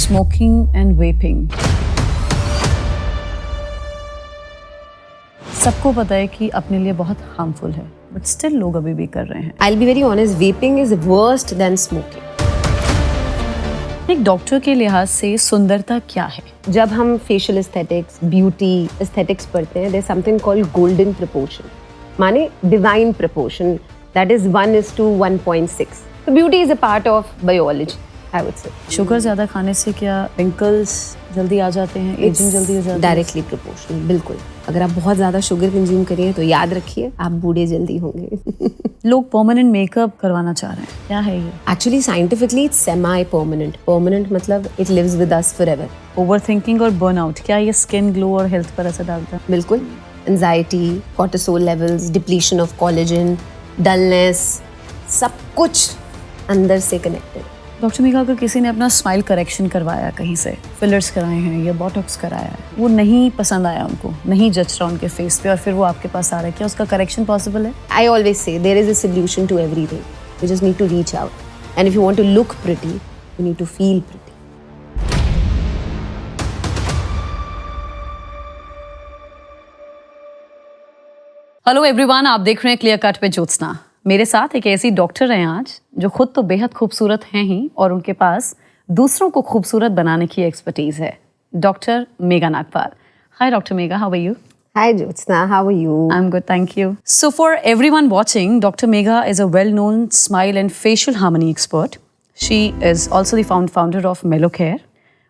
Smoking and vaping, सबको पता है कि अपने लिए बहुत हार्मफुल है, बट स्टिल लोग अभी भी कर रहे हैं। I'll be very honest, vaping is worse than smoking. एक डॉक्टर के लिहाज से सुंदरता क्या है? जब हम facial aesthetics, beauty, aesthetics पढ़ते हैं, there's something called golden proportion. माने divine proportion, that is 1:1.6. So beauty is a part of biology, I would say. Sugar ज्यादा खाने से क्या पिंकल्स जल्दी आ जाते हैं, एजिंग जल्दी हो जाती है? डायरेक्टली प्रोपोर्शनल, बिल्कुल। अगर आप बहुत ज़्यादा शुगर कंज्यूम करिए तो याद रखिए आप बूढ़े जल्दी होंगे। लोग परमानेंट मेकअप करवाना चाह रहे हैं, क्या है ये? Actually scientifically it's semi permanent. Permanent मतलब it lives with us forever. Overthinking और बर्नआउट, क्या ये स्किन ग्लो और हेल्थ पर असर डालता है? बिल्कुल। Anxiety, cortisol levels, depletion of collagen, dullness, सब कुछ अंदर से कनेक्टेड। डॉक्टर मेघा, अगर किसी ने अपना स्माइल करेक्शन करवाया, कहीं से फिलर्स कराए हैं या बोटॉक्स कराया है, वो नहीं पसंद आया, उनको नहीं जच रहा उनके फेस पे, और फिर वो आपके पास आ रहा है, क्या उसका करेक्शन पॉसिबल है? I always say there is a solution to everything. You just need to reach out. And if you want to look pretty, you need to feel pretty. Hello everyone, आप देख रहे हैं clear cut पे ज्योत्सना। मेरे साथ एक ऐसी doctor हैं आज जो खुद तो बेहद खूबसूरत हैं ही, और उनके पास दूसरों को खूबसूरत बनाने की एक्सपर्टीज है। Doctor Megha Nagpal. Hi doctor Megha, how are you? Hi Jyotsna, how are you? I'm good, thank you. So for everyone watching, Dr. Megha is a well-known smile and facial harmony expert. She is also the founder of Mellowcare,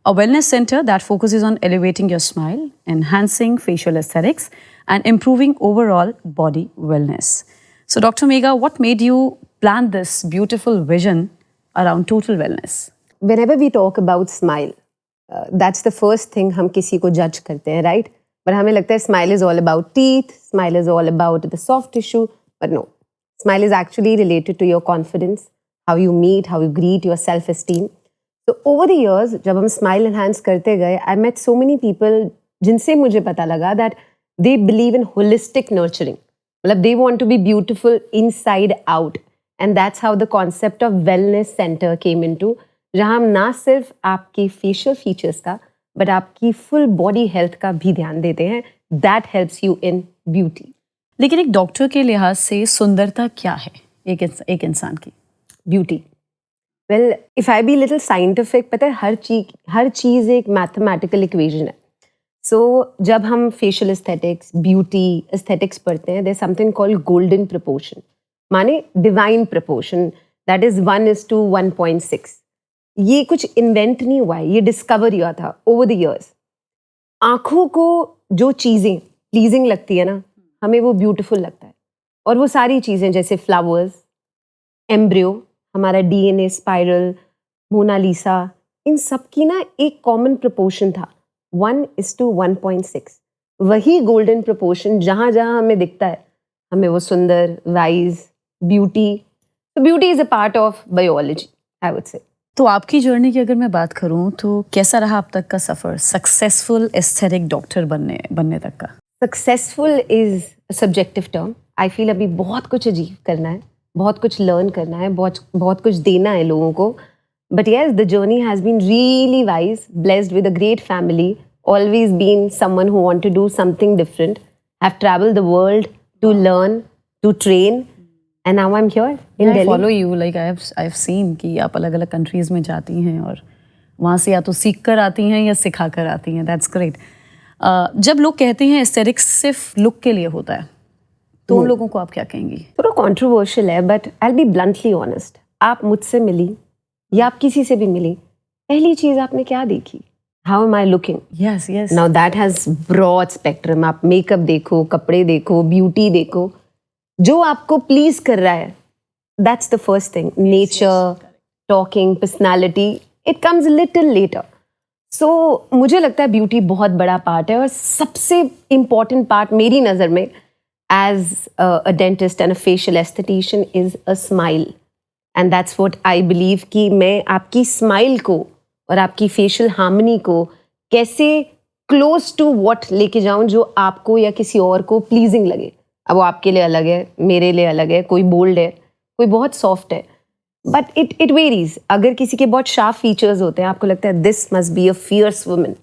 a wellness center that focuses on elevating your smile, enhancing facial aesthetics, and improving overall body wellness. So Dr. Megha, what made you plan this beautiful vision around total wellness? Whenever we talk about smile, that's the first thing हम किसी को जज करते हैं, right? पर हमें लगता है smile is all about teeth, smile is all about the soft tissue, but no. Smile is actually related to your confidence, how you meet, how you greet, your self-esteem. So over the years, जब हम smile enhance करते गए, I met so many people जिनसे मुझे पता लगा that they believe in holistic nurturing. मतलब they want to be beautiful inside out. And that's how the concept of wellness center came into, जहाँ हम ना सिर्फ आपकी facial features का, बट आपकी फुल बॉडी हेल्थ का भी ध्यान देते हैं। That helps you in beauty. लेकिन एक डॉक्टर के लिहाज से सुंदरता क्या है एक इंसान की? Beauty. Well, if I be little scientific, पता है हर चीज़ एक मैथमेटिकल इक्वेशन है। सो जब हम फेशियल एस्थेटिक्स, ब्यूटी एस्थेटिक्स पढ़ते हैं, there something called golden proportion, माने डिवाइन प्रपोर्शन, दैट इज 1:1.6। ये कुछ इन्वेंट नहीं हुआ है, ये डिस्कवर हुआ था ओवर द इयर्स। आँखों को जो चीज़ें प्लीजिंग लगती है ना, हमें वो ब्यूटीफुल लगता है। और वो सारी चीज़ें जैसे फ्लावर्स, एम्ब्रियो, हमारा DNA स्पाइरल, मोनालिसा, इन सब की ना एक कॉमन प्रपोर्शन था, 1:1.6। वही गोल्डन प्रपोर्शन जहाँ जहाँ हमें दिखता है, हमें वो सुंदर, वाइज, ब्यूटी। तो beauty is a part of biology, I would say. तो आपकी जर्नी की अगर मैं बात करूं तो कैसा रहा अब तक का सफ़र सक्सेसफुल एस्थेटिक डॉक्टर बनने तक का? Successful is a subjective term. I feel अभी बहुत कुछ अचीव करना है, बहुत कुछ लर्न करना है, बहुत कुछ देना है लोगों को। But yes, the journey has been really wise, blessed with a great family, always been someone who want to do something different, have travelled the world to learn, to train, and now I'm here in Delhi. I follow you, like I've seen कि आप अलग-अलग countries में जाती हैं और वहाँ से या तो सीख कर आती हैं या सिखा कर आती हैं। That's great. जब लोग कहते हैं एस्थेटिक्स सिर्फ लुक के लिए होता है, तो उन लोगों को आप क्या कहेंगी? थोड़ा कंट्रोवर्शियल है, but I'll be bluntly honest. आप मुझसे मिली या आप किसी से भी मिली, पहली चीज आपने क्या देखी? How am I looking? Yes, yes. Now that has broad spectrum. आप मेकअप देखो, कपड़े देखो, ब्यूटी देखो, जो आपको प्लीज कर रहा है, that's the first thing. Nature, talking, personality, it comes little later. So मुझे लगता है ब्यूटी बहुत बड़ा पार्ट है, और सबसे इम्पॉर्टेंट पार्ट मेरी नज़र में as a dentist and a facial aesthetician is a smile. And that's what I believe कि मैं आपकी स्माइल को और आपकी फेशियल हार्मनी को कैसे क्लोज टू व्हाट लेके जाऊं जो आपको या किसी और को प्लीजिंग लगे। अब वो आपके लिए अलग है, मेरे लिए अलग है, कोई बोल्ड है, कोई बहुत सॉफ्ट है। But it varies. अगर किसी के बहुत शार्प फीचर्स होते हैं, आपको लगता है this must be a fierce woman,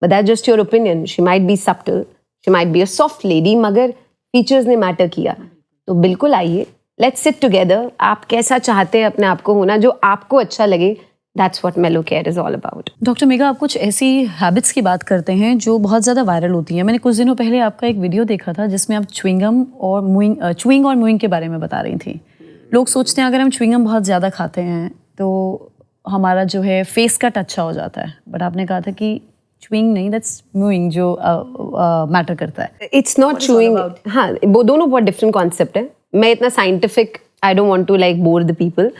but that just your opinion. She might be subtle, she might be a soft lady, मगर फीचर्स ने मैटर किया. तो बिल्कुल आइए, लेट्स सिट टुगेदर. आप कैसा चाहते हैं अपने आप को होना, जो आपको अच्छा लगे. दैट्स व्हाट मेलो care is all about. Doctor Megha, आप कुछ ऐसी हैबिट्स की बात करते हैं जो बहुत ज़्यादा वायरल होती हैं. मैंने कुछ दिनों पहले आपका एक वीडियो देखा था जिसमें आप च्युइंगम और मूइंग के बारे में बता रही थी. लोग सोचते हैं अगर हम च्युइंगम बहुत ज़्यादा खाते हैं तो हमारा जो है फेस कट अच्छा हो जाता है, बट आपने कहा था कि च्युइंग नहीं, दैट्स मूइंग जो मैटर करता है. It's not chewing. हाँ, वो दोनों बहुत डिफरेंट कॉन्सेप्ट है. मैं इतना scientific, I don't want to like bore the people.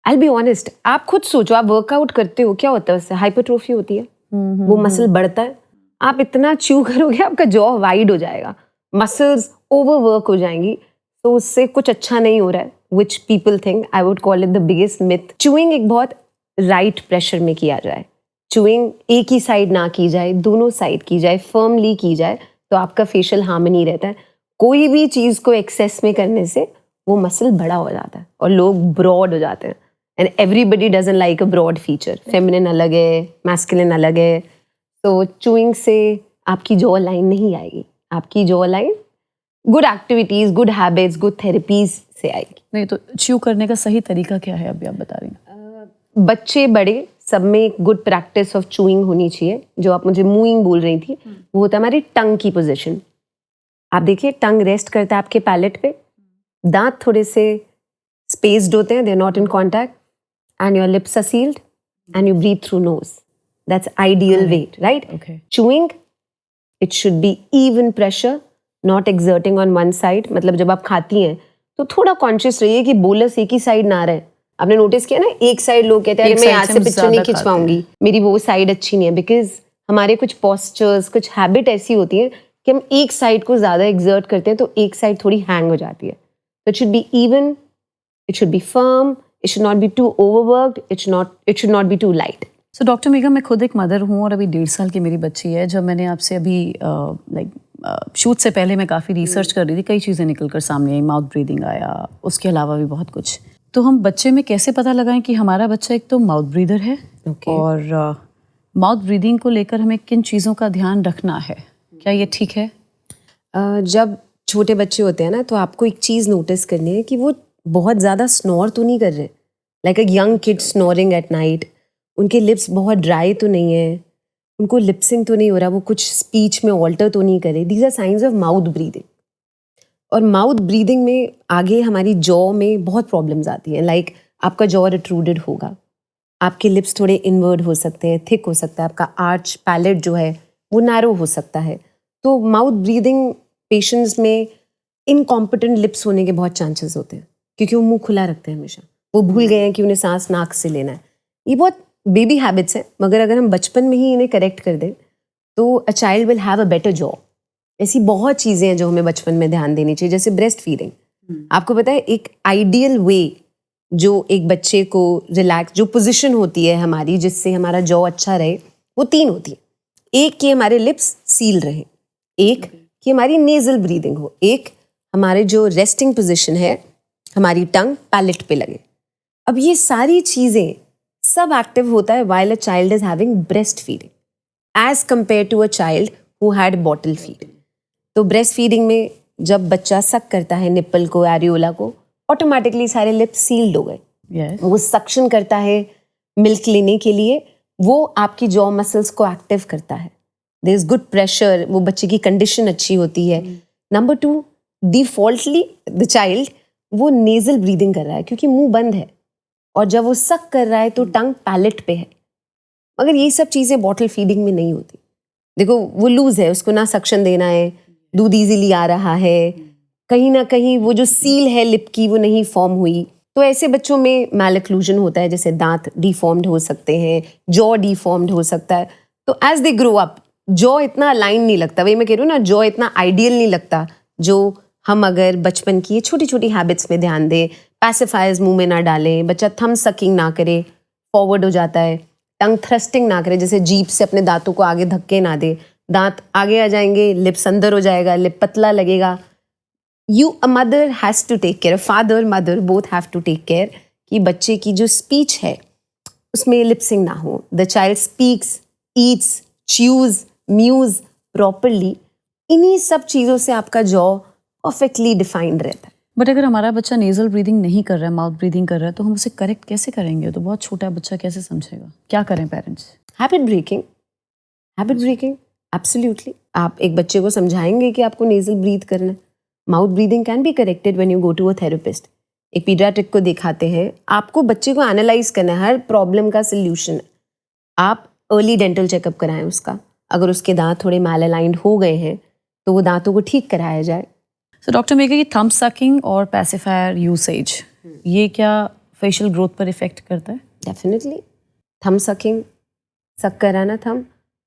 I be honest, आप खुद सोचो, आप वर्कआउट करते हो, क्या होता है उससे? हाइपरट्रोफी होती है, वो मसल बढ़ता है. आप इतना च्यू करोगे, आपका जॉ वाइड हो जाएगा, मसल्स ओवरवर्क हो जाएंगी, तो उससे कुछ अच्छा नहीं हो रहा है. Which people think, I would call it the biggest myth. Chewing एक बहुत राइट प्रेशर में किया जाए. चूइंग एक ही साइड ना की जाए, दोनों साइड की जाए, फर्मली की जाए, तो आपका फेशियल हार्मनी रहता है. कोई भी चीज़ को एक्सेस में करने से वो मसल बड़ा हो जाता है और लोग ब्रॉड हो जाते हैं. And everybody doesn't like a broad feature. Feminine अलग है, मैस्कुलिन अलग है. तो चूइंग से आपकी जॉ लाइन नहीं आएगी. आपकी jaw line good activities, good habits, good therapies से आएगी. नहीं तो च्यू करने का सही तरीका क्या है, अभी आप बता रही हैं? बच्चे बड़े सब में एक गुड प्रैक्टिस ऑफ चूइंग होनी चाहिए. जो आप मुझे मूइंग बोल रही थी, वो होता है हमारी टंग की पोजीशन. आप देखिए, टंग रेस्ट करता है आपके पैलेट पे, दांत थोड़े से स्पेस्ड होते हैं, they are not in contact, and your lips are sealed and you breathe through nose. That's ideal way, right? Okay. Chewing, it should be even pressure, not exerting on one side. मतलब जब आप खाती हैं तो थोड़ा conscious रहिए कि bolus एक ही साइड ना रहे. आपने नोटिस किया ना, एक साइड लोग कहते हैं एक मैं side यहाँ से से हम पिक्चर ज्यादा नहीं खिंचवाऊंगी, मेरी वो साइड अच्छी नहीं है. बिकॉज हमारे कुछ पोस्चर्स, कुछ हैबिट ऐसी होती है कि हम एक साइड को ज्यादा एक्सर्ट करते हैं तो एक साइड थोड़ी हैंग हो जाती है. तो it should be even, it should be firm, it should not be too overworked, it should not be too light. So doctor Megha, मैं खुद एक मदर हूँ और अभी 1.5 साल की मेरी बच्ची है. जब मैंने आपसे अभी शूट से पहले मैं काफ़ी रिसर्च कर रही थी, कई चीज़ें निकल कर सामने आई, माउथ ब्रीदिंग आया, उसके अलावा भी बहुत कुछ. तो हम बच्चे में कैसे पता लगाएं कि हमारा बच्चा एक तो माउथ ब्रीदर है, और माउथ ब्रीदिंग को लेकर हमें किन चीज़ों का ध्यान रखना है? क्या ये ठीक है? जब छोटे बच्चे होते हैं ना, तो आपको एक चीज़ नोटिस करनी है कि वो बहुत ज़्यादा स्नोर तो नहीं कर रहे. Like a young kid snoring at night. उनके लिप्स बहुत ड्राई तो नहीं है, उनको लिपसिंग तो नहीं हो रहा, वो कुछ स्पीच में ऑल्टर तो नहीं करे. These are science of mouth breathing. और माउथ ब्रीदिंग में आगे हमारी जॉ में बहुत प्रॉब्लम्स आती हैं. लाइक आपका जॉ रिट्रूडेड होगा, आपके लिप्स थोड़े इनवर्ड हो सकते हैं, थिक हो सकता है, आपका आर्च पैलेट जो है वो नैरो हो सकता है. तो माउथ ब्रीदिंग पेशेंट्स में इनकॉम्पिटेंट लिप्स होने के बहुत चांसेस होते हैं, क्योंकि वो मुंह खुला रखते हैं हमेशा. वो भूल गए हैं कि उन्हें सांस नाक से लेना है. ये बहुत बेबी हैबिट्स हैं, मगर अगर हम बचपन में ही इन्हें करेक्ट कर दें तो a child will have a better jaw. ऐसी बहुत चीज़ें हैं जो हमें बचपन में ध्यान देनी चाहिए, जैसे ब्रेस्ट फीडिंग. आपको पता है एक आइडियल वे जो एक बच्चे को रिलैक्स, जो पोजीशन होती है हमारी जिससे हमारा जॉ अच्छा रहे, वो 3 होती है. एक कि हमारे लिप्स सील रहे, एक कि हमारी नेजल ब्रीदिंग हो, एक हमारे जो रेस्टिंग पोजीशन है हमारी टंग पैलेट पे लगे. अब ये सारी चीज़ें सब एक्टिव होता है while a child is having breast feeding as compared to a child who had bottle feed. तो ब्रेस्ट फीडिंग में जब बच्चा सक करता है निप्पल को, एरियोला को, ऑटोमेटिकली सारे लिप्स सील्ड हो गए. Yes. वो सक्शन करता है मिल्क लेने के लिए, वो आपकी जॉ मसल्स को एक्टिव करता है. देयर इज गुड प्रेशर, वो बच्चे की कंडीशन अच्छी होती है. नंबर 2, डिफॉल्टली द चाइल्ड वो नेजल ब्रीदिंग कर रहा है क्योंकि मुंह बंद है, और जब वो सक कर रहा है तो टंग पैलेट पे है. मगर ये सब चीज़ें बॉटल फीडिंग में नहीं होती. देखो वो लूज है, उसको ना सक्शन देना है, दूध इजीली आ रहा है, कहीं ना कहीं वो जो सील है लिप की वो नहीं फॉर्म हुई. तो ऐसे बच्चों में मैलक्लूजन होता है, जैसे दांत डिफॉर्म्ड हो सकते हैं, जॉ डिफॉर्म्ड हो सकता है. तो as they grow up jaw इतना अलाइन नहीं लगता. वही मैं कह रही हूँ ना, जॉ इतना आइडियल नहीं लगता जो हम अगर बचपन की छोटी छोटी हैबिट्स में ध्यान दें. पैसिफायर्स मुंह में ना डालें, बच्चा थम सकिंग ना करे, फॉरवर्ड हो जाता है. टंग थ्रस्टिंग ना करे, जैसे जीभ से अपने दांतों को आगे धक्के ना दे, दांत आगे आ जाएंगे, लिप्स अंदर हो जाएगा, लिप पतला लगेगा. A mother has to take care, father mother both have to take care कि बच्चे की जो स्पीच है उसमें लिपसिंग ना हो, the child speaks, eats, chews, muse properly, इन्हीं सब चीज़ों से आपका जॉ परफेक्टली डिफाइंड रहता है। बट अगर हमारा बच्चा नेजल ब्रीदिंग नहीं कर रहा है, माउथ ब्रीदिंग कर रहा है, तो हम उसे करेक्ट कैसे करेंगे? तो बहुत छोटा बच्चा कैसे समझेगा? क्या करें पेरेंट्स? Habit breaking absolutely. आप एक बच्चे को समझाएंगे कि आपको नेजल ब्रीथ करना है। Mouth breathing can be corrected when you go to a therapist. एक पीडियाट्रिक को दिखाते हैं, आपको बच्चे को एनालाइज करना है, हर प्रॉब्लम का सोल्यूशन है। आप अर्ली डेंटल चेकअप कराएं उसका, अगर उसके दांत थोड़े मैल अलाइंड हो गए हैं तो वो दांतों को ठीक कराया जाए। सो डॉक्टर मेघा, ये थंब सकिंग और पैसिफायर यूसेज, ये क्या फेशियल ग्रोथ पर इफेक्ट करता है? डेफिनेटली। थम सकिंग, सक कराना थम,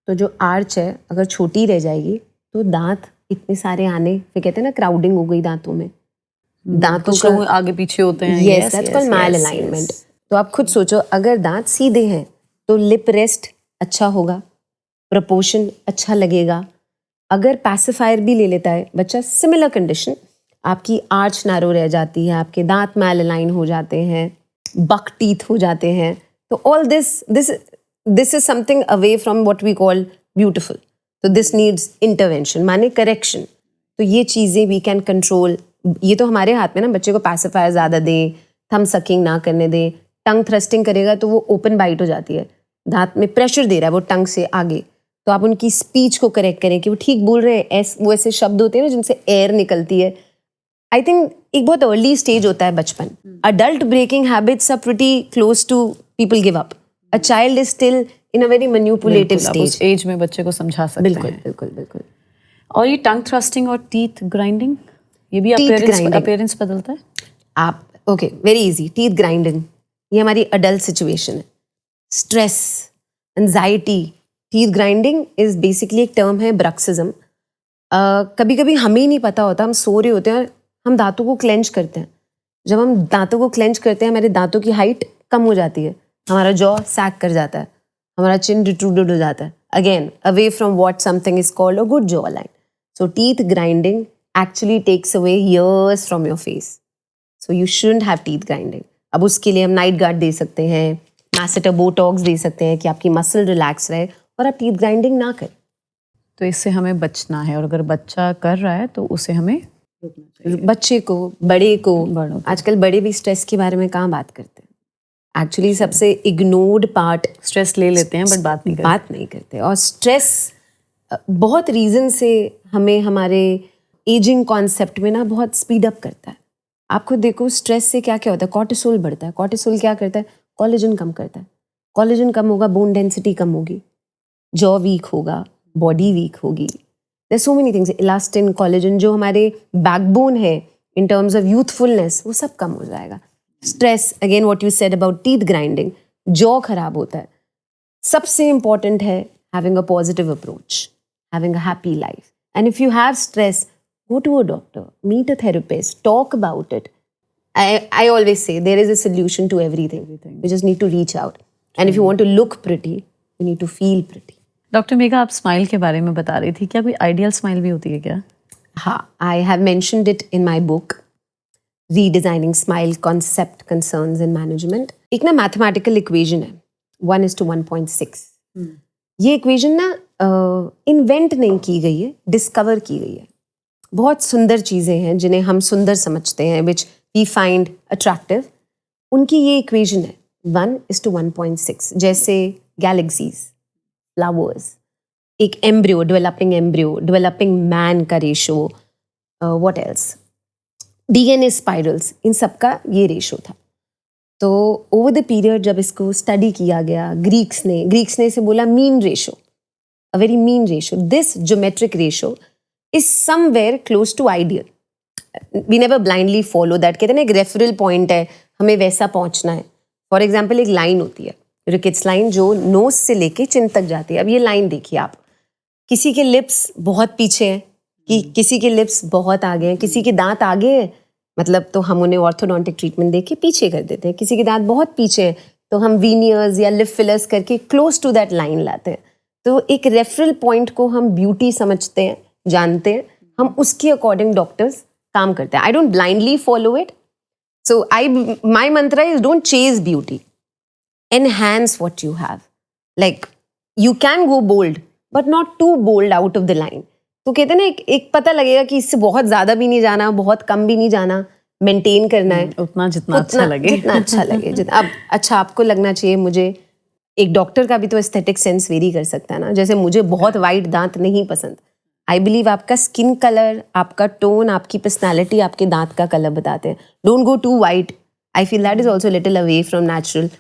तो जो आर्च है अगर छोटी रह जाएगी तो दांत इतने सारे आने, फिर कहते हैं ना क्राउडिंग हो गई दांतों में, दांतों कुछ लोग आगे पीछे होते हैं। Yes, that's called malalignment. तो आप खुद सोचो, अगर दांत सीधे हैं तो लिप रेस्ट अच्छा होगा, प्रपोर्शन अच्छा लगेगा। अगर पैसिफायर भी ले लेता है बच्चा, सिमिलर कंडीशन, आपकी आर्च नैरो रह जाती है, आपके दांत मैल अलाइन हो जाते हैं, बक टीथ हो जाते हैं, तो all this is something away from what we call beautiful. तो दिस नीड्स इंटरवेंशन, माने करेक्शन। तो ये चीज़ें वी कैन कंट्रोल। ये तो हमारे हाथ में ना, बच्चे को पैसिफायर ज़्यादा दें, थम सकिंग ना करने दें। टंग थ्रस्टिंग करेगा तो वो ओपन बाइट हो जाती है, दांत में प्रेशर दे रहा है वो टंग से आगे। तो आप उनकी स्पीच को करेक्ट करें कि वो ठीक बोल रहे हैं। वो ऐसे शब्द होते हैं ना जिनसे एयर निकलती है। आई थिंक एक बहुत अर्ली स्टेज होता है बचपन। Adult breaking habits are pretty close to people give up. A child is still in a very manipulative stage. उस एज में बच्चे को समझा सकते बिल्कुल हैं। बिल्कुल बिल्कुल। और ये टंग थ्रस्टिंग और टीथ ग्राइंडिंग, ये भी अपीयरेंस बदलता है? आप okay, very easy. Teeth grinding ये हमारी अडल्ट सिचुएशन है। Stress, anxiety, teeth grinding is basically एक टर्म है ब्रक्सिज्म। कभी कभी हमें ही नहीं पता होता, हम सो रहे होते हैं और हम दांतों को क्लेंच करते हैं। जब हम दांतों को क्लेंच करते हैं, हमारे दांतों की हाइट कम हो जाती है, हमारा जॉ सैग कर जाता है, हमारा चिन रिट्रूडेड हो जाता है, again away from what something is called a good jaw line. So teeth grinding actually takes away years from your face. So you shouldn't have teeth grinding. अब उसके लिए हम नाइट गार्ड दे सकते हैं, मैसेटर बोटॉक्स दे सकते हैं कि आपकी मसल रिलैक्स रहे और आप टीथ ग्राइंडिंग ना करें। तो इससे हमें बचना है, और अगर बच्चा कर रहा है तो उसे हमें बच्चे को, बड़े को, बड़ों को। आजकल बड़े भी स्ट्रेस के बारे में कहाँ बात करते हैं। एक्चुअली सबसे इग्नोर्ड पार्ट, स्ट्रेस ले लेते हैं बट बात नहीं करते। और स्ट्रेस बहुत रीज़न से हमें हमारे एजिंग कॉन्सेप्ट में ना बहुत स्पीड अप करता है। आप खुद देखो, स्ट्रेस से क्या क्या होता है, कॉर्टिसोल बढ़ता है। कॉर्टिसोल क्या करता है, कोलेजन कम करता है। कोलेजन कम होगा, बोन डेंसिटी कम होगी, जॉ वीक होगा, बॉडी वीक होगी। There so many things, elastin, collagen, जो हमारे बैकबोन है इन टर्म्स ऑफ यूथफुलनेस, वो सब कम हो जाएगा। Stress, again what you said about teeth grinding, jaw खराब होता है। सबसे इंपॉर्टेंट है having a positive approach, having a happy life. And if you have stress, go to a doctor, meet a therapist, talk about it. I always say there is a solution to everything. You just need to reach out. And if you want to look pretty, you need to feel pretty. Doctor Megha, आप smile के बारे में बता रही थी, क्या कोई ideal smile भी होती है क्या? हाँ, I have mentioned it in my book, Redesigning Smile Concept Concerns in Management. एक ना mathematical equation है, 1:1.6. ये equation ना invent नहीं की गई है, discover की गई है। बहुत सुंदर चीज़ें हैं जिन्हें हम सुंदर समझते हैं, विच वी फाइंड अट्रैक्टिव, उनकी ये इक्वेशन है 1:1.6। जैसे गैलेक्सीज, फ्लावर्स, एक एम्ब्रियो, डेवलपिंग मैन का ratio, what else, DNA spirals, इन सब का ये रेशो था। तो ओवर द पीरियड जब इसको स्टडी किया गया, ग्रीक्स ने इसे बोला mean ratio, a very mean ratio. This geometric ratio is somewhere close to ideal. We never blindly follow that. कहते हैं ना, एक रेफरल पॉइंट है, हमें वैसा पहुंचना है। फॉर एग्जाम्पल, एक लाइन होती है, रिकेट्स लाइन, जो नोज से लेके चिन तक जाती है। अब ये लाइन देखिए आप, किसी के लिप्स बहुत पीछे हैं, किसी के लिप्स बहुत आगे हैं, किसी के दांत आगे हैं, मतलब तो हम उन्हें ऑर्थोडोंटिक ट्रीटमेंट देके पीछे कर देते हैं। किसी के दांत बहुत पीछे हैं तो हम वीनियर्स या लिप फिलर्स करके क्लोज टू दैट लाइन लाते हैं। तो एक रेफरल पॉइंट को हम ब्यूटी समझते हैं, जानते हैं, हम उसके अकॉर्डिंग डॉक्टर्स काम करते हैं। I don't blindly follow it, So my mantra is don't chase beauty. Enhance what you have. Like you can go bold, but not too bold out of the line. तो कहते हैं ना एक पता लगेगा कि इससे बहुत ज्यादा भी नहीं जाना, बहुत कम भी नहीं जाना, मेंटेन करना है उतना जितना अच्छा लगे, जितना अच्छा लगे, जितना अब अच्छा आपको लगना चाहिए. मुझे एक डॉक्टर का भी तो एस्थेटिक सेंस वेरी कर सकता है ना. जैसे मुझे बहुत वाइट दांत नहीं पसंद. आई बिलीव आपका स्किन कलर, आपका टोन, आपकी पर्सनैलिटी आपके दांत का कलर बताते हैं. Don't go to white. I feel that is also little away from natural.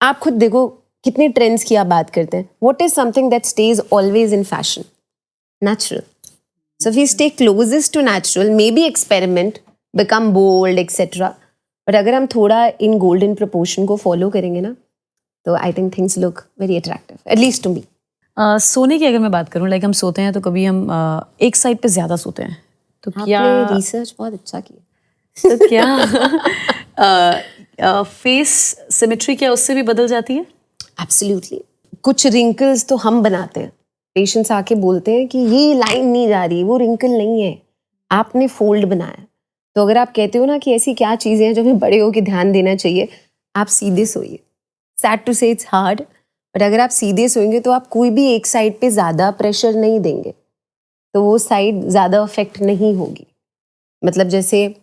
आप खुद देखो कितने ट्रेंड्स की आप बात करते हैं. What is something that stage always in fashion? Natural. So if we stay closest to natural, maybe experiment, become bold, etc. But अगर हम थोड़ा in golden proportion को follow करेंगे ना, तो I think things look very attractive, at least to me. सोने की अगर मैं बात करूँ, लाइक हम सोते हैं तो कभी हम एक साइड पे ज्यादा सोते हैं, तो क्या आपने रिसर्च बहुत अच्छा किया. तो क्या फेस सिमेट्री क्या उससे भी बदल जाती है? Absolutely. कुछ wrinkles तो हम बनाते हैं. पेशेंट्स आके बोलते हैं कि ये लाइन नहीं जा रही, वो रिंकल नहीं है, आपने फोल्ड बनाया. तो अगर आप कहते हो ना कि ऐसी क्या चीज़ें हैं जो हमें बड़े होकर ध्यान देना चाहिए, आप सीधे सोइए. सैड टू से इट्स हार्ड, बट अगर आप सीधे सोएंगे तो आप कोई भी एक साइड पे ज़्यादा प्रेशर नहीं देंगे, तो वो साइड ज़्यादा अफेक्ट नहीं होगी. मतलब जैसे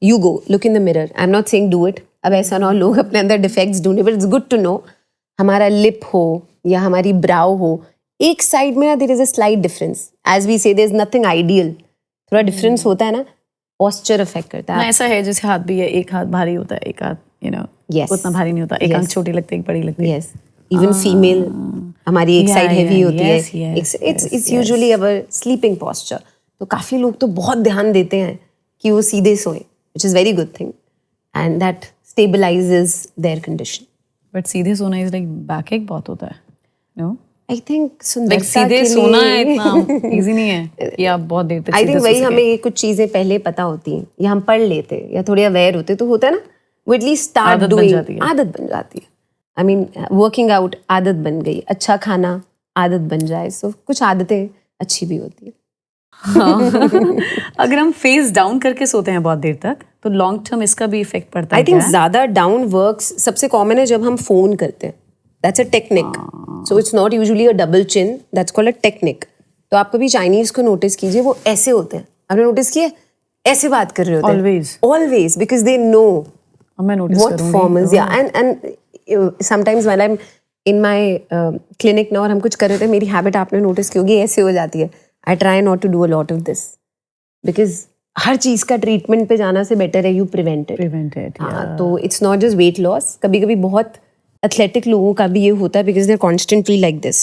you go look in the mirror. I am not saying do it. अब ऐसा ना हो लोग अपने अंदर डिफेक्ट्स ढूंढे, but it's good to know. हमारा लिप हो या हमारी ब्राउ हो, एक साइड में ना there is a slight difference. As we say there is nothing ideal. थोड़ा डिफरेंस होता है ना, पोस्चर अफेक्ट करता है. ऐसा है जैसे हाथ भी है, एक हाथ भारी होता है, एक हाथ Yes. उतना भारी नहीं होता, एक आंख छोटी लगती है, एक बड़ी लगती है. यस. इवन फीमेल हमारी एक साइड हेवी होती है. yes, it's usually our sleeping posture. तो काफी लोग तो बहुत ध्यान देते हैं कि वो सीधे सोए, which is very good thing, and that stabilises there condition. But सीधे सोना इज लाइक बैक एक बहुत होता है. नो, आई थिंक लाइक सुंदरता सीधे के सोना लिए इतना इजी नहीं है कि आप बहुत देर तक आई सीधे थिंक सो वही सकें. हमें ये कुछ चीजें पहले पता होती हैं या हम पढ़ लेते हैं या थोड़े अवेयर होते, तो होता है ना, वो एटलीस्ट स्टार्ट आदत बन डूइंग. जाती है. आदत बन जाती है. आई मीन वर्किंग आउट आदत बन गई, अच्छा खाना आदत बन जाए. सो कुछ आदतें अच्छी भी होती है. अगर हम फेस डाउन करके सोते हैं बहुत देर तक, तो लॉन्ग टर्म इसका भी इफेक्ट पड़ता है. आई थिंक ज्यादा डाउन वर्क्स सबसे कॉमन है जब हम फोन करते हैं. That's a technique. So it's not usually a double chin, that's called a technique. तो आप कभी चाइनीज को नोटिस कीजिए, वो ऐसे होते हैं. आपने नोटिस किया, ऐसे बात कर रहे होते हैं ऑलवेज, बिकॉज दे नो मैं नोटिस what करूंगी. form is. Yeah, and sometimes when I'm in my clinic now और हम कुछ कर रहे थे, मेरी हैबिट आपने नोटिस की होगी ऐसे हो जाती है. I try not to do a lot of this, because हर चीज का ट्रीटमेंट पे जाना से बेटर है यू प्रिवेंट इट. हाँ, तो it's not just weight loss. कभी कभी बहुत एथलेटिक लोगों का भी ये होता है because they are constantly like this.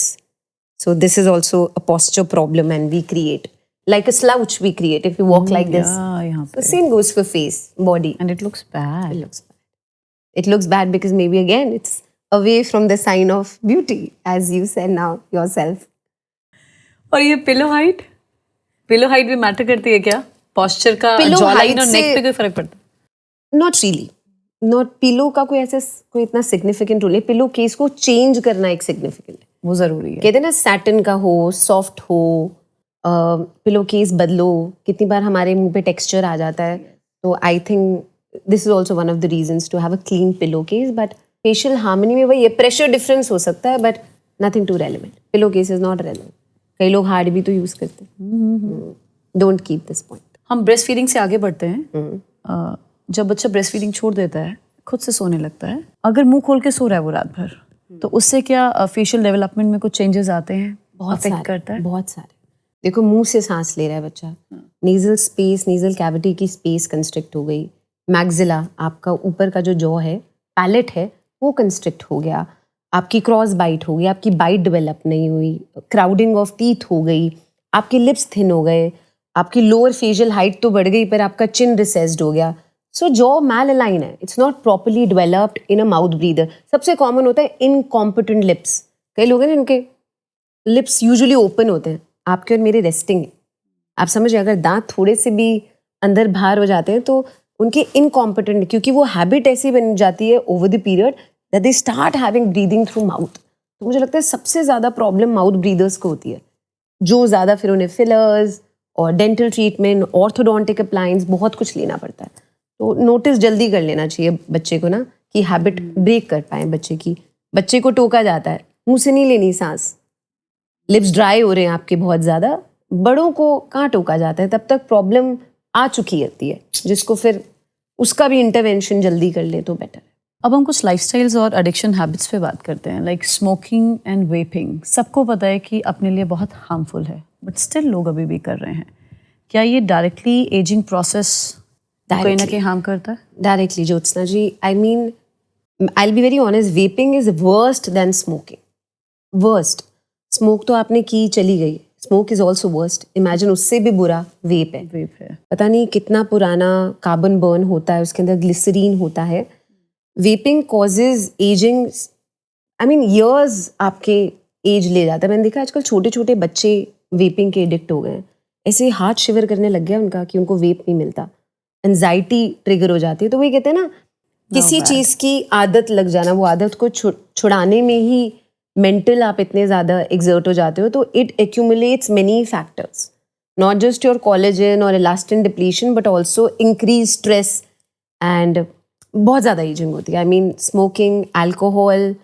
So this is also a posture problem and we create like a slouch. We create if you walk like this. The same goes for face, body. And it looks bad. It looks bad because maybe again it's away from the sign of beauty, as you said now yourself. और ये pillow height भी matter करती है क्या? Posture का jaw line और नेक पे कोई फर्क पड़ता है? Not really. Not पिलो का कोई इतना सिग्निफिकेंट रोल नहीं. पिलो केस को चेंज करना एक सिग्निफिकेंट है, वो जरूरी है. कहते हैं ना सैटिन का हो, सॉफ्ट हो, पिलो केस बदलो. कितनी बार हमारे मुंह पे टेक्सचर आ जाता है. तो I think this is also one of the reasons to have a clean pillow case. But facial harmony में वही प्रेशर डिफरेंस हो सकता है, but nothing too relevant. Pillow case is not relevant. कई लोग हार्ड भी तो यूज करते हैं. Don't keep this point. हम ब्रेस्ट फीडिंग से आगे बढ़ते हैं. जब बच्चा ब्रेस्ट फीडिंग छोड़ देता है, खुद से सोने लगता है, अगर मुंह खोल के सो रहा है वो रात भर, तो उससे क्या फेशियल डेवलपमेंट में कुछ चेंजेस आते हैं? बहुत सारे. देखो, मुंह से सांस ले रहा है बच्चा, नेजल स्पेस, नेजल कैविटी की स्पेस कंस्ट्रिक्ट हो गई. मैग्जिला, आपका ऊपर का जो जॉ है, पैलेट है, वो कंस्ट्रिक्ट हो गया. आपकी क्रॉस बाइट हो गई, आपकी बाइट डेवलप नहीं हुई, क्राउडिंग ऑफ टीथ हो गई, आपके लिप्स थिन हो गए, आपकी लोअर फेशियल हाइट तो बढ़ गई पर आपका चिन रिसेस्ड हो गया. सो जॉ मैल अलाइन है, it's not properly developed in a mouth breather. सबसे कॉमन होता है इनकॉम्पिटेंट लिप्स. कई लोग हैं इनके लिप्स यूजुअली ओपन होते हैं, आपके और मेरे रेस्टिंग है. आप समझिए, अगर दांत थोड़े से भी अंदर बाहर हो जाते हैं तो उनके इनकॉम्पिटेंट, क्योंकि वो हैबिट ऐसी बन जाती है over the period that they start having breathing through mouth. तो मुझे लगता है सबसे ज़्यादा प्रॉब्लम माउथ ब्रीदर्स को होती है, जो ज़्यादा फिर उन्हें फिलर्स और डेंटल ट्रीटमेंट, ऑर्थोडोंटिक अप्लायंस, बहुत कुछ लेना पड़ता है. तो नोटिस जल्दी कर लेना चाहिए बच्चे को ना, कि हैबिट ब्रेक कर पाए बच्चे की। बच्चे को टोका जाता है, मुंह से नहीं लेनी सांस, लिप्स ड्राई हो रहे हैं आपके बहुत ज़्यादा, बड़ों को कहाँ टोका जाता है, तब तक प्रॉब्लम आ चुकी होती है, जिसको फिर उसका भी इंटरवेंशन जल्दी कर ले तो बेटर है। अब हम कुछ लाइफस्टाइल्स और एडिक्शन हैबिट्स पे बात करते हैं, लाइक स्मोकिंग एंड वेपिंग। सबको पता है कि अपने लिए बहुत हार्मफुल है, बट स्टिल लोग अभी भी कर रहे हैं। क्या ये डायरेक्टली एजिंग प्रोसेस कहीं ना कहीं हार्म करता है? Directly Jyotsna ji, I mean I will be very honest, vaping is worst than smoking. Worst, smoke तो आपने की चली गई, smoke is also worst. Imagine उससे भी बुरा वेप है। वेप है, पता नहीं कितना पुराना कार्बन बर्न होता है, उसके अंदर ग्लिसरीन होता है। Vaping causes ageing, I mean years आपके एज ले जाता है। मैंने देखा आजकल छोटे छोटे बच्चे वेपिंग के एडिक्ट हो गए हैं, ऐसे हाथ शिवर करने लग गया उनका कि उनको वेप नहीं मिलता, एंजाइटी ट्रिगर हो जाती है। तो वही कहते हैं ना, किसी चीज़ की आदत लग जाना, वो आदत को छुड़ाने में ही मेंटल आप इतने ज़्यादा एग्जर्ट हो जाते हो, तो it accumulates many factors, not just your collagen और elastin depletion but also increase stress and बहुत ज़्यादा एजिंग होती है। I mean smoking, alcohol,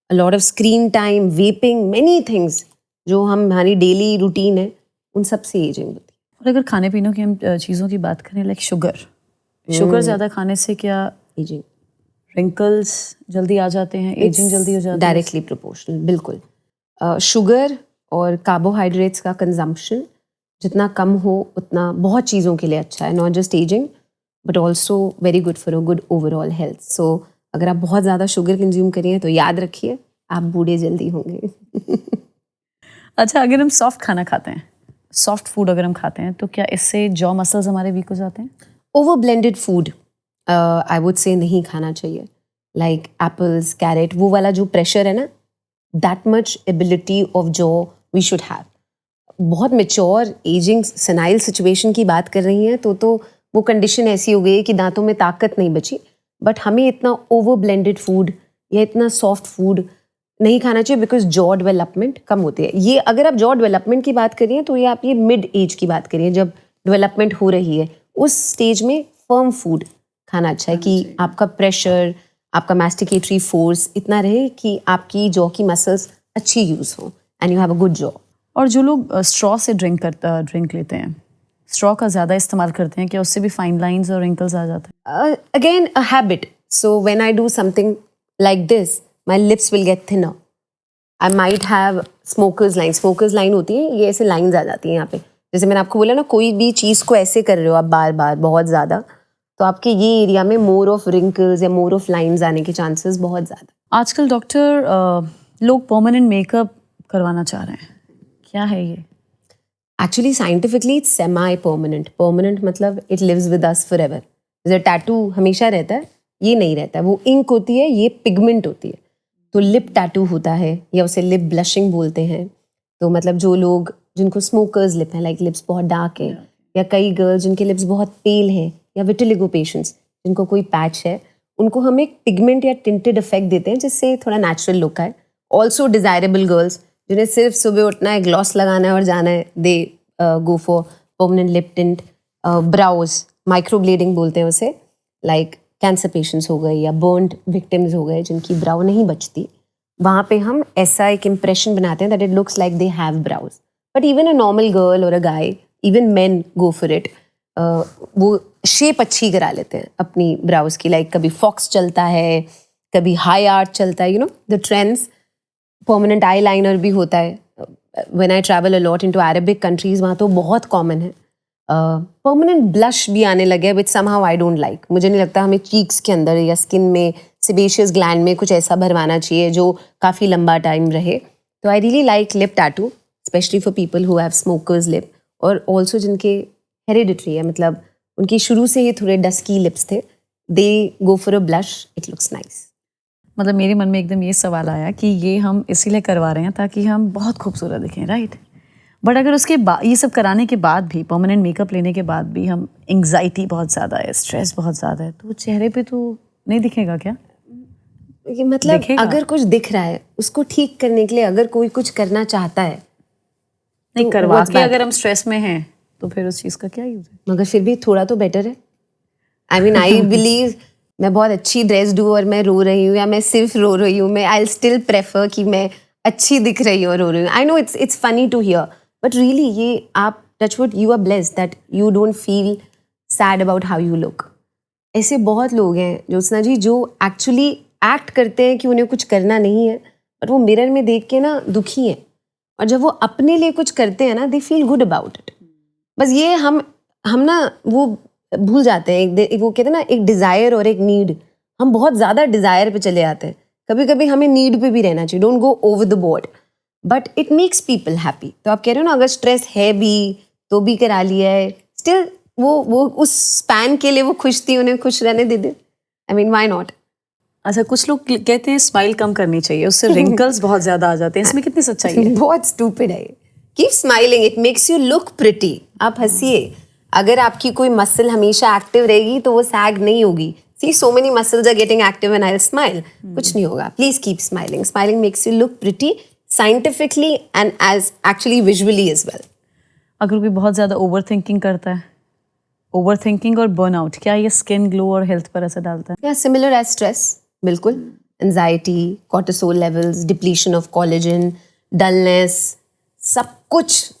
a lot of screen time, vaping, many things जो हमारी डेली रूटीन है, उन सब से एजिंग होती है। और अगर खाने पीने की हम चीज़ों की बात करें, लाइक शुगर ज़्यादा खाने से क्या एजिंग, रिंकल्स जल्दी आ जाते हैं, एजिंग जल्दी हो जाती है? डायरेक्टली प्रोपोर्शनल, बिल्कुल। शुगर और कार्बोहाइड्रेट्स का कंजम्पशन जितना कम हो उतना बहुत चीज़ों के लिए अच्छा है, not just ageing but also very good for a good overall health. So अगर आप बहुत ज़्यादा शुगर कंज्यूम करिए तो याद रखिए आप बूढ़े जल्दी होंगे। अच्छा, अगर हम सॉफ्ट खाना खाते हैं, सॉफ्ट फूड अगर हम खाते हैं, तो क्या इससे जॉ मसल्स हमारे वीक हो जाते हैं? Over blended food I would say नहीं खाना चाहिए, लाइक एप्पल्स, कैरेट, वो वाला जो प्रेशर है ना, that much ability of jaw we should have. बहुत मेच्योर एजिंग सेनाइल सिचुएशन की बात कर रही हैं तो वो कंडीशन ऐसी हो गई है कि दांतों में ताकत नहीं बची, बट हमें इतना ओवर ब्लेंडेड फूड या इतना सॉफ्ट फूड नहीं खाना चाहिए, बिकॉज जॉ डेवलपमेंट कम होती है। ये अगर आप जॉ डेवलपमेंट की बात करिए तो ये आप ये मिड एज की बात करिए, जब डेवलपमेंट हो रही है, उस स्टेज में फर्म फूड खाना अच्छा है कि आपका प्रेशर, आपका मैस्टिकेटरी फोर्स इतना रहे कि आपकी जॉ की मसल्स अच्छी यूज़ हो and you have a good jaw. और जो लोग स्ट्रॉ से ड्रिंक लेते हैं, स्ट्रॉ का ज़्यादा इस्तेमाल करते हैं, क्या उससे भी फाइन लाइंस और रिंकल्स आ जाते हैं? Again, a habit. So when I do something like this, my lips will get thinner. I might have smoker's line. Smoker's line होती है, ये ऐसे लाइंस आ जाती हैं यहाँ पे। जैसे मैंने आपको बोला ना, कोई भी चीज़ को ऐसे कर रहे हो आप बार बार बहुत ज़्यादा, तो आपके ये एरिया में मोर ऑफ रिंकल्स या मोर ऑफ लाइंस आने के चांसेस बहुत ज़्यादा। आजकल डॉक्टर लोग परमानेंट मेकअप करवाना चाह रहे हैं, क्या है ये? Actually scientifically it's semi permanent. Permanent मतलब it lives with us forever. जैसे टैटू हमेशा रहता है, ये नहीं रहता है, वो इंक होती है, ये पिगमेंट होती है। तो लिप टैटू होता है या उसे लिप ब्लशिंग बोलते हैं। तो मतलब जो लोग जिनको स्मोकर्स लिप हैं, लाइक लिप्स बहुत डार्क है, या कई गर्ल्स जिनके लिप्स बहुत पेल हैं, या विटिलिगो पेशेंट्स जिनको कोई पैच है, उनको हम एक पिगमेंट या टिंटेड इफेक्ट देते हैं जिससे थोड़ा नेचुरल लुक आए। ऑल्सो डिजायरेबल गर्ल्स जिन्हें सिर्फ सुबह उठना है, ग्लॉस लगाना है और जाना है, they go for permanent lip tint. Brows, microblading बोलते हैं उसे, लाइक कैंसर पेशेंट्स हो गए या बर्न्ड विक्टिम्स हो गए जिनकी ब्राउ नहीं बचती, वहाँ पे हम ऐसा एक इम्प्रेशन बनाते हैं that it looks like they have brows. But even a normal girl और a guy, even men go for it, वो शेप अच्छी करा लेते हैं अपनी ब्राउज की, लाइक कभी फॉक्स चलता है, कभी हाई आर्ट चलता है, you know the trends. Permanent eye liner भी होता है। When I travel a lot into Arabic countries, वहाँ तो बहुत कॉमन है। परमानेंट ब्लश भी आने लगे, विच समहाउ आई डोंट लाइक। मुझे नहीं लगता हमें चीक्स के अंदर या स्किन में, सेबेशियस ग्लैंड में कुछ ऐसा भरवाना चाहिए जो काफ़ी लंबा टाइम रहे। तो I really like lip tattoo, specially for people who have smokers lip, और ऑल्सो जिनके हेरिडिटरी है, मतलब उनकी शुरू से ही थोड़े डस्की लिप्स थे, they go for a blush, it looks nice. मतलब मेरे मन में एकदम ये सवाल आया कि ये हम इसीलिए करवा रहे हैं ताकि हम बहुत खूबसूरत दिखें, राइट? बट अगर उसके बाद, ये सब कराने के बाद भी, परमानेंट मेकअप लेने के बाद भी हम, एंग्जाइटी बहुत ज़्यादा है, स्ट्रेस बहुत ज़्यादा है, तो वो चेहरे पे तो नहीं दिखेगा क्या? ये मतलब दिखेगा। अगर कुछ दिख रहा है उसको ठीक करने के लिए अगर कोई कुछ करना चाहता है, नहीं, तो करवा what's के bad? अगर हम स्ट्रेस में हैं तो फिर उस चीज़ का क्या यूज़ है? मगर फिर भी थोड़ा तो बेटर है। आई मीन आई बिलीव मैं बहुत अच्छी ड्रेस दूँ और मैं रो रही हूँ या मैं सिर्फ रो रही हूँ, मैं आई स्टिल प्रेफर कि मैं अच्छी दिख रही हूँ और रो रही हूँ. I know it's funny to hear, but really ये आप touchwood you are blessed that you don't feel sad about how you look. ऐसे बहुत लोग हैं ज्योत्सना जी जो एक्चुअली एक्ट करते हैं कि उन्हें कुछ करना नहीं है, बट वो मिरर में देख के ना दुखी हैं, और जब वो अपने लिए कुछ करते हैं ना they feel good about it. बस ये हम ना वो भूल जाते हैं, वो कहते हैं ना एक डिज़ायर और एक नीड. हम बहुत ज़्यादा डिज़ायर पे चले आते हैं, कभी कभी हमें नीड पे भी रहना चाहिए. Don't go over the board, but it makes people happy. तो आप कह रहे हो ना अगर स्ट्रेस है भी तो भी करा लिया है, स्टिल वो उस स्पैन के लिए वो खुश थी, उन्हें खुश रहने दे दे. I mean why not. अच्छा, कुछ लोग कहते हैं स्माइल कम करनी चाहिए, उससे रिंकल्स बहुत ज्यादा आ जाते हैं. इसमें कितनी सच्चाई है? बहुत स्टूपिड है. Keep smiling, it makes you look pretty. आप हंसिए. अगर आपकी कोई मसल हमेशा एक्टिव रहेगी तो वो सैग नहीं होगी. See so many muscles are getting active and I will smile. कुछ नहीं होगा. Please keep smiling. Smiling makes you look pretty scientifically and age actually visually as well. अगर कोई बहुत ज्यादा ओवर थिंकिंग करता है, ओवर थिंकिंग और बर्नआउट, क्या ये स्किन ग्लो और हेल्थ पर असर डालता है? या सिमिलर एज स्ट्रेस. बिल्कुल. Anxiety, cortisol levels, depletion of collagen, dullness, सब कुछ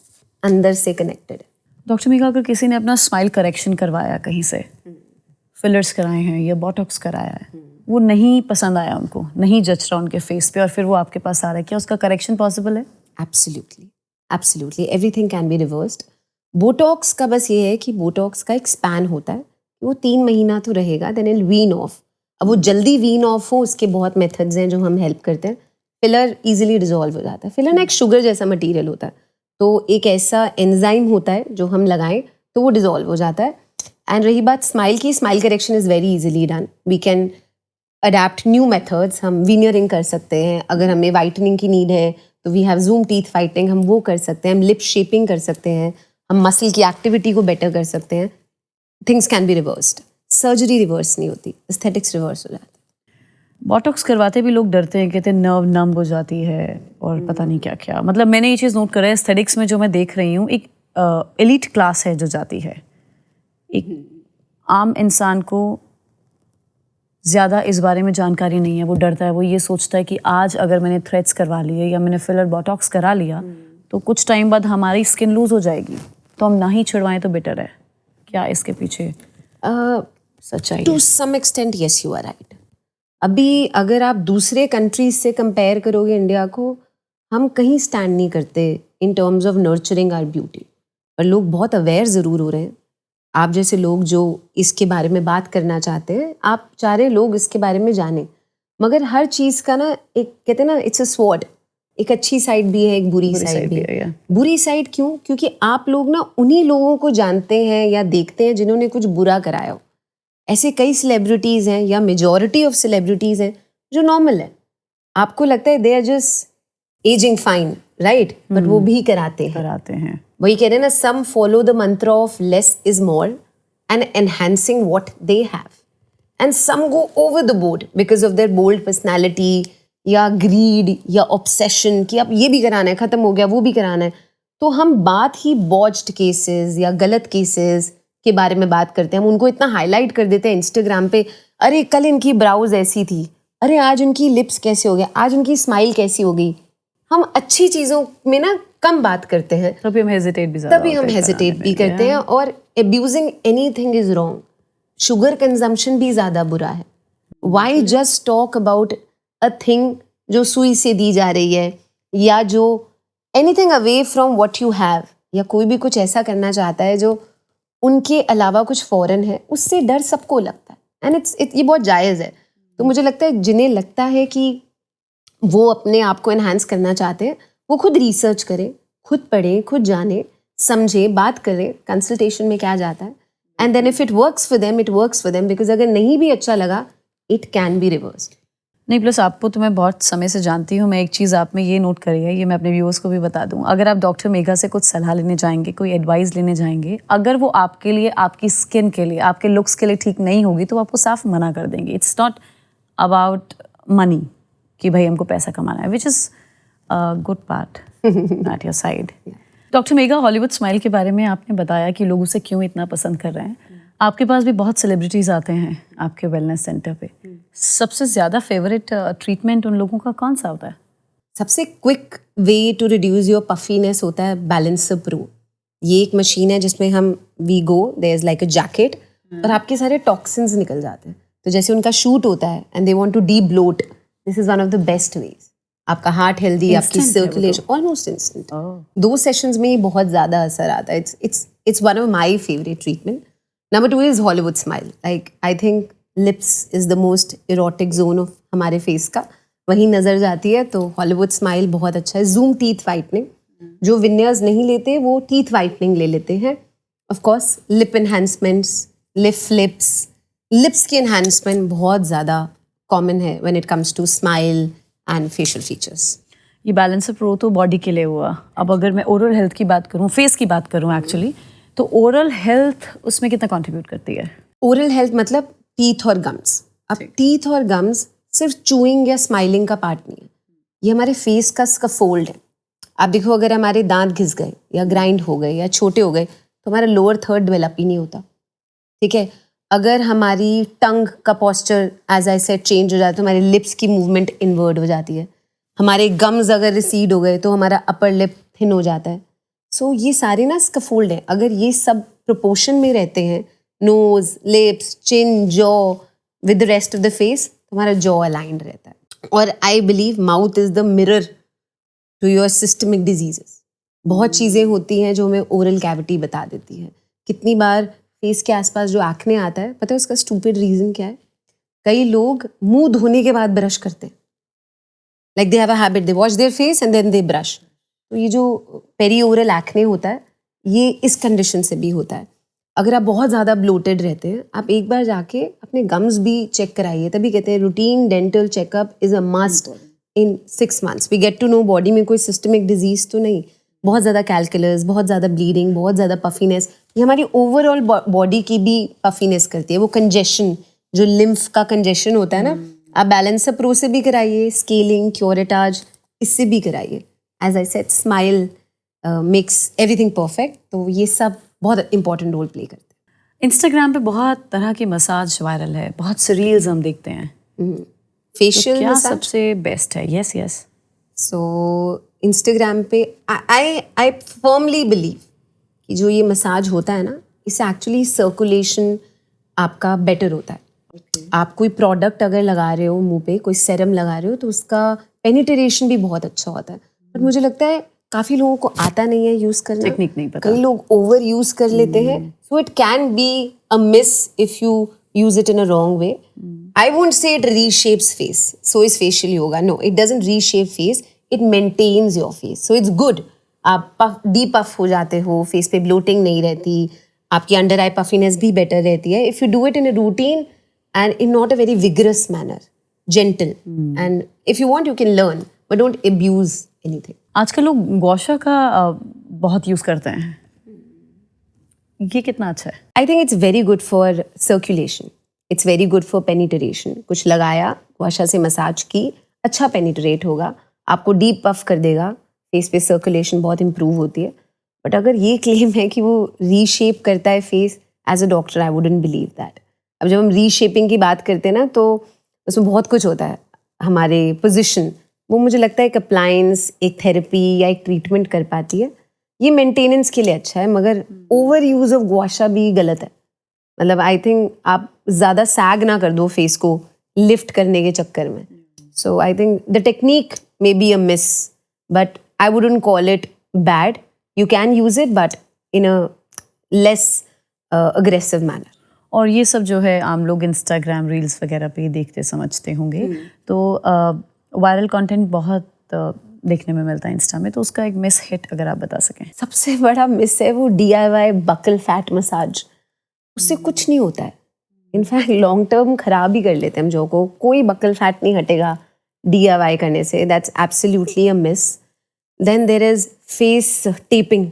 अंदर से कनेक्टेड है. डॉक्टर मेघा, अगर किसी ने अपना स्माइल करेक्शन करवाया कहीं से, फिलर्स कराए हैं या बोटॉक्स कराया है, वो नहीं पसंद आया, उनको नहीं जच रहा उनके फेस पे, और फिर वो आपके पास आ रहा है, क्या उसका करेक्शन पॉसिबल है? Absolutely, absolutely. Everything can be reversed. Botox का बस ये है कि बोटॉक्स का एक स्पैन होता है, वो 3 महीना तो रहेगा, देन इट वीन ऑफ. अब वो जल्दी वीन ऑफ हो उसके बहुत मेथड्स हैं जो हम हेल्प करते हैं. फिलर इजीली डिजोल्व हो जाता है. फिलर ना एक शुगर जैसा मटेरियल होता है, तो एक ऐसा एंजाइम होता है जो हम लगाएं तो वो डिजोल्व हो जाता है. एंड रही बात स्माइल की, smile correction is very easily done. We can adapt new methods. हम वीनियरिंग कर सकते हैं, अगर हमें वाइटनिंग की नीड है तो we have zoom teeth whitening, हम वो कर सकते हैं. हम लिप शेपिंग कर सकते हैं, हम मसल की एक्टिविटी को बेटर कर सकते हैं. Things can be reversed. Surgery reverse नहीं होती, एस्थेटिक्स रिवर्स हो जाता है. बॉटॉक्स करवाते भी लोग डरते हैं, कहते हैं नर्व नम हो जाती है और पता नहीं क्या क्या. मतलब मैंने ये चीज़ नोट करा है एस्थेटिक्स में, जो मैं देख रही हूँ, एक एलीट क्लास है जो जाती है. एक आम इंसान को ज़्यादा इस बारे में जानकारी नहीं है, वो डरता है. वो ये सोचता है कि आज अगर मैंने थ्रेड्स करवा लिए या मैंने फिलर बॉटॉक्स करा लिया तो कुछ टाइम बाद हमारी स्किन लूज हो जाएगी, तो हम ना ही छिड़वाएं तो बेटर है. क्या इसके पीछे सच्चाई? To some extent yes, you are right. अभी अगर आप दूसरे कंट्रीज से कंपेयर करोगे इंडिया को, हम कहीं स्टैंड नहीं करते in terms of nurturing our beauty. पर लोग बहुत अवेयर ज़रूर हो रहे हैं. आप जैसे लोग जो इसके बारे में बात करना चाहते हैं, आप चाह रहे लोग इसके बारे में जानें. मगर हर चीज़ का ना एक कहते हैं ना इट्स अ स्वॉर्ड. एक अच्छी साइड भी है, एक बुरी साइड भी है. बुरी साइड क्यों? क्योंकि आप लोग ना उन्हीं लोगों को जानते हैं या देखते हैं जिन्होंने कुछ बुरा कराया हो. ऐसे कई सेलिब्रिटीज़ हैं या मेजॉरिटी ऑफ सेलिब्रिटीज़ हैं जो नॉर्मल है. आपको लगता है they are just ageing fine, right, but वो भी कराते हैं. वही कह रहे हैं ना, some follow the mantra of less is more and enhancing what they have, and some go over the board because of their bold personality या ग्रीड या ऑब्सेशन कि अब ये भी कराना है, ख़त्म हो गया वो भी कराना है. तो हम बात ही बॉज्ड केसेस या गलत केसेस के बारे में बात करते हैं. हम उनको इतना हाईलाइट कर देते हैं इंस्टाग्राम पे, अरे कल इनकी ब्राउज ऐसी थी, अरे आज उनकी लिप्स कैसे हो गया, आज उनकी स्माइल कैसी हो गई. हम अच्छी चीज़ों में ना कम बात करते हैं, तभी हम हेजिटेट भी करते हैं. और abusing anything is wrong. Sugar consumption भी ज़्यादा बुरा है. Why just talk about a thing जो सुई से दी जा रही है, या जो anything away from what you have, या कोई भी कुछ ऐसा करना चाहता है जो उनके अलावा कुछ फॉरेन है, उससे डर सबको लगता है. एंड ये बहुत जायज़ है. तो मुझे लगता है जिन्हें लगता है कि वो अपने आप को एनहांस करना चाहते हैं, वो खुद रिसर्च करें, खुद पढ़ें, खुद जानें, समझें, बात करें. कंसल्टेशन में क्या जाता है, and then if it works for them, it works for them. Because अगर नहीं भी अच्छा लगा, इट कैन बी रिवर्स्ड. नहीं, प्लस आपको तो मैं बहुत समय से जानती हूँ. मैं एक चीज़ आप में ये नोट करी है, ये मैं अपने व्यूअर्स को भी बता दूँ. अगर आप डॉक्टर मेघा से कुछ सलाह लेने जाएंगे, कोई एडवाइस लेने जाएंगे, अगर वो आपके लिए, आपकी स्किन के लिए, आपके लुक्स के लिए ठीक नहीं होगी, तो आपको साफ मना कर देंगे. इट्स नॉट अबाउट मनी कि भाई हमको पैसा कमाना है, which is good part at your side. Doctor Megha, Hollywood smile के बारे में आपने बताया कि लोग उसे क्यों इतना पसंद कर रहे हैं. आपके पास भी बहुत सेलिब्रिटीज आते हैं आपके वेलनेस सेंटर पे। सबसे ज़्यादा फेवरेट ट्रीटमेंट उन लोगों का कौन सा होता है? सबसे quick way to reduce your puffiness होता है बैलेंसर प्रो। ये एक मशीन है जिसमें हम we go, there is like a jacket, और आपके सारे टॉक्सिन्स निकल जाते हैं। तो जैसे उनका शूट होता है and they want to debloat, this is one of the best ways. आपका हार्ट हेल्दी, आपकी Instant है वो सर्कुलेशन ऑलमोस्ट इंस्टेंट। 2 सेशंस में ही बहुत ज़्यादा असर आता है। It's one of my favourite treatment. Number 2 is Hollywood smile. Like I think lips is the most erotic zone of हमारे फेस का, वहीं नज़र जाती है, तो हॉलीवुड स्माइल बहुत अच्छा है। जूम टीथ वाइटनिंग, जो विनियर्स नहीं लेते वो टीथ वाइटनिंग ले लेते हैं। Of course lip enhancements, lips की एनहांसमेंट बहुत ज़्यादा कॉमन है when it comes to smile and facial features. ये बैलेंसर प्रो तो बॉडी के लिए हुआ। अब अगर मैं ओरल हेल्थ की बात करूँ, फेस की बात करूँ एक्चुअली, तो ओरल हेल्थ उसमें कितना कंट्रीब्यूट करती है? ओरल हेल्थ मतलब टीथ और गम्स। अब टीथ और गम्स सिर्फ चूइंग या स्माइलिंग का पार्ट नहीं है, ये हमारे फेस का स्कैफोल्ड है। आप देखो, अगर हमारे दांत घिस गए या ग्राइंड हो गए या छोटे हो गए तो हमारा लोअर थर्ड डेवलप ही नहीं होता, ठीक है। अगर हमारी टंग का posture as I said change हो जाता है तो हमारे लिप्स की मूवमेंट इनवर्ड हो जाती है। हमारे गम्स अगर रिसीड हो गए तो हमारा अपर लिप थिन हो जाता है। सो ये सारे ना स्कैफोल्ड हैं। अगर ये सब प्रोपोर्शन में रहते हैं, nose, lips, chin, jaw with the rest of the face, तो हमारा जॉ अलाइंड रहता है। और I believe mouth is the mirror to your systemic diseases. बहुत चीज़ें होती हैं जो हमें ओरल कैविटी बता देती है। कितनी बार फेस के आसपास जो एक्ने आता है, पता है उसका स्टूपिड रीज़न क्या है? कई लोग मुंह धोने के बाद ब्रश करते हैं। Like they have a habit, they wash their face and then they brush. तो ये जो पेरी ओरल एक्ने होता है, ये इस कंडीशन से भी होता है। अगर आप बहुत ज़्यादा ब्लोटेड रहते हैं, आप एक बार जाके अपने गम्स भी चेक कराइए। तभी कहते हैं routine dental checkup is a must in 6 months। We get to know body में कोई सिस्टमिक डिजीज़ तो नहीं, बहुत ज़्यादा कैलकुलस, बहुत ज़्यादा ब्लीडिंग, बहुत ज़्यादा पफीनेस, ये हमारी ओवरऑल बॉडी की भी पफीनेस करती है। वो कंजेशन, जो लिम्फ का कंजेशन होता है ना, आप बैलेंसर प्रो से भी कराइए, स्केलिंग, क्योरेटाज, इससे भी कराइए। As I said, smile makes everything perfect. तो ये सब बहुत इंपॉर्टेंट रोल प्ले करते हैं। इंस्टाग्राम पे बहुत तरह की मसाज वायरल है, बहुत से रील्स हम देखते हैं। फेशियल क्या मसाज सबसे बेस्ट है? Yes yes. सो इंस्टाग्राम पे आई फर्मली बिलीव कि जो ये मसाज होता है ना, इससे एक्चुअली सर्कुलेशन आपका बेटर होता है। आप कोई प्रोडक्ट अगर लगा रहे हो मुंह पे, कोई सेरम लगा रहे हो, तो उसका पेनिट्रेशन भी बहुत अच्छा होता है। बट मुझे लगता है काफ़ी लोगों को आता नहीं है यूज़ करना, टेक्निक नहीं पता। कई लोग ओवर यूज़ कर लेते हैं। So it can B a miss if you use it in a wrong way. I won't say it reshapes face. So is facial yoga. No, it doesn't reshape face. It maintains your face. So it's good. आप de-puff हो जाते हो, face पे bloating नहीं रहती, आपकी under eye puffiness भी better रहती है. If you do it in a routine and in not a very vigorous manner, gentle. And if you want, you can learn, but don't abuse anything. आजकल लोग गौशा का बहुत यूज़ करते हैं, ये कितना अच्छा है? I think it's very good for circulation. It's very good for penetration. कुछ लगाया, वाशा से मसाज की, अच्छा पेनिट्रेट होगा, आपको डीप पफ कर देगा, फेस पे सर्कुलेशन बहुत इंप्रूव होती है। बट अगर ये क्लेम है कि वो रीशेप करता है face, as a doctor I wouldn't believe that. अब जब हम रीशेपिंग की बात करते हैं ना, तो उसमें बहुत कुछ होता है। हमारे पोजिशन, वो मुझे लगता है एक अप्लायंस, एक थेरेपी या एक ट्रीटमेंट कर पाती है। ये मेंटेनेंस के लिए अच्छा है, मगर ओवर यूज ऑफ गुआशा भी गलत है। मतलब आई थिंक आप ज़्यादा सैग ना कर दो फेस को लिफ्ट करने के चक्कर में। So I think the technique may be a miss, but I wouldn't call it bad. You can use it but in a less aggressive manner. और ये सब जो है आम लोग इंस्टाग्राम रील्स वगैरह पे देखते समझते होंगे, तो वायरल कंटेंट बहुत देखने में मिलता है इंस्टा में, तो उसका एक मिस हिट अगर आप बता सकें। सबसे बड़ा मिस है वो DIY बकल फैट मसाज। उससे कुछ नहीं होता है, इनफैक्ट लॉन्ग टर्म खराब ही कर लेते हैं हम जो को। कोई बकल फैट नहीं हटेगा DIY करने से, that's absolutely a miss. Then there is face taping.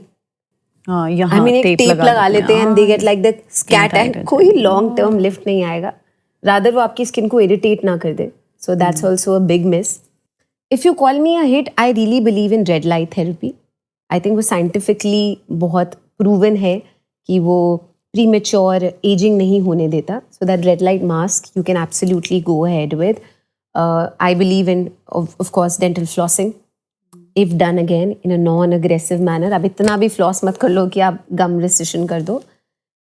हाँ, यहाँ आई मीन एक टेप लगा लेते हैं and they get like the cat tight एंड कोई लॉन्ग टर्म लिफ्ट नहीं आएगा, रादर वो आपकी स्किन को इरिटेट ना कर दे। So that's also a big miss. If you call me a hit, I really believe in red light therapy. I think वो साइंटिफिकली बहुत प्रूवन है कि वो प्रीमेच्योर एजिंग नहीं होने देता. So that red light mask you can absolutely go ahead with. I believe in of course dental flossing. If done again in a non-aggressive manner. अब इतना भी floss मत कर लो कि आप gum recession कर दो.